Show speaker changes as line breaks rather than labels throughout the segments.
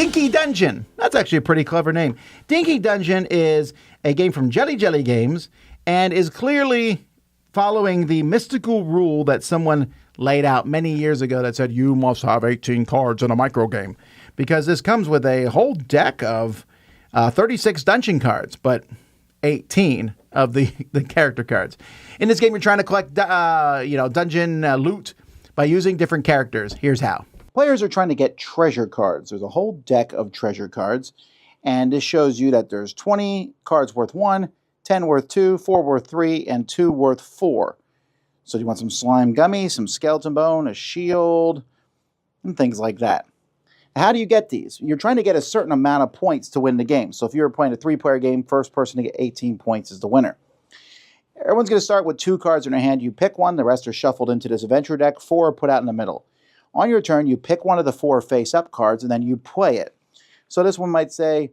Dinky Dungeon. That's actually a pretty clever name. Dinky Dungeon is a game from Jelly Jelly Games and is clearly following the mystical rule that someone laid out many years ago that said you must have 18 cards in a micro game, because this comes with a whole deck of 36 dungeon cards, but 18 of the character cards. In this game, you're trying to collect dungeon loot by using different characters. Here's how. Players are trying to get treasure cards. There's a whole deck of treasure cards, and this shows you that there's 20 cards worth 1, 10 worth 2, 4 worth 3, and 2 worth 4. So you want some slime gummy, some skeleton bone, a shield, and things like that. How do you get these? You're trying to get a certain amount of points to win the game. So if you're playing a 3-player game, first person to get 18 points is the winner. Everyone's going to start with 2 cards in their hand. You pick one. The rest are shuffled into this adventure deck. 4 are put out in the middle. On your turn, you pick one of the 4 face-up cards, and then you play it. So this one might say,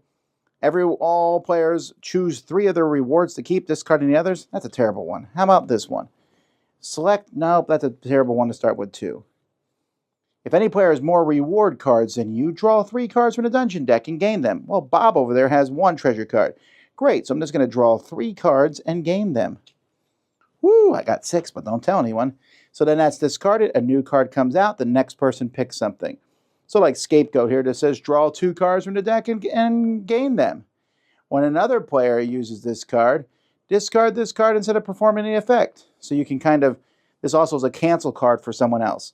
all players choose 3 of their rewards to keep, discarding the others. That's a terrible one. How about this one? Select, nope, that's a terrible one to start with too. If any player has more reward cards than you, draw 3 cards from the dungeon deck and gain them. Well, Bob over there has 1 treasure card. Great, so I'm just going to draw 3 cards and gain them. Woo, I got 6, but don't tell anyone. So then that's discarded, a new card comes out, the next person picks something. So like Scapegoat here that says draw 2 cards from the deck and gain them. When another player uses this card, discard this card instead of performing the effect. So you can this also is a cancel card for someone else.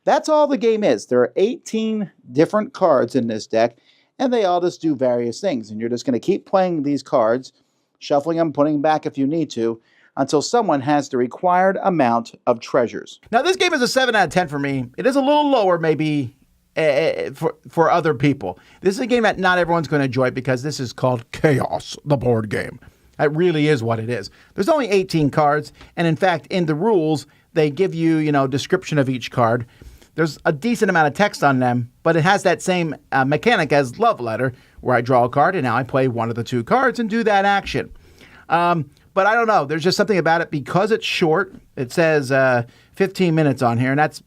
That's all the game is. There are 18 different cards in this deck, and they all just do various things. And you're just going to keep playing these cards, shuffling them, putting them back if you need to, until someone has the required amount of treasures. Now, this game is a 7 out of 10 for me. It is a little lower, maybe, for other people. This is a game that not everyone's going to enjoy because this is called Chaos, the board game. That really is what it is. There's only 18 cards, and in fact, in the rules, they give you, description of each card. There's a decent amount of text on them, but it has that same mechanic as Love Letter, where I draw a card, and now I play one of the 2 cards and do that action. But I don't know. There's just something about it because it's short. It says 15 minutes on here, and that's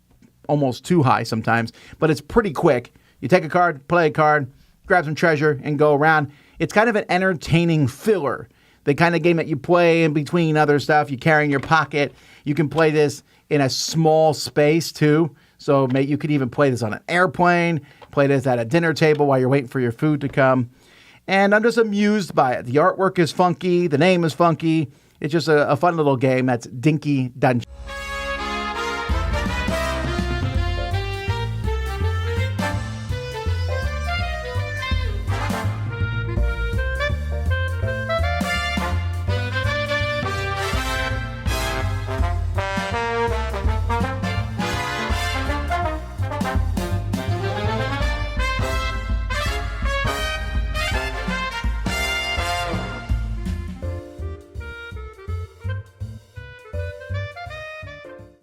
almost too high sometimes, but it's pretty quick. You take a card, play a card, grab some treasure, and go around. It's kind of an entertaining filler. The kind of game that you play in between other stuff. You carry in your pocket. You can play this in a small space, too. So you could even play this on an airplane, play this at a dinner table while you're waiting for your food to come. And I'm just amused by it. The artwork is funky. The name is funky. It's just a fun little game. That's Dinky Dungeons.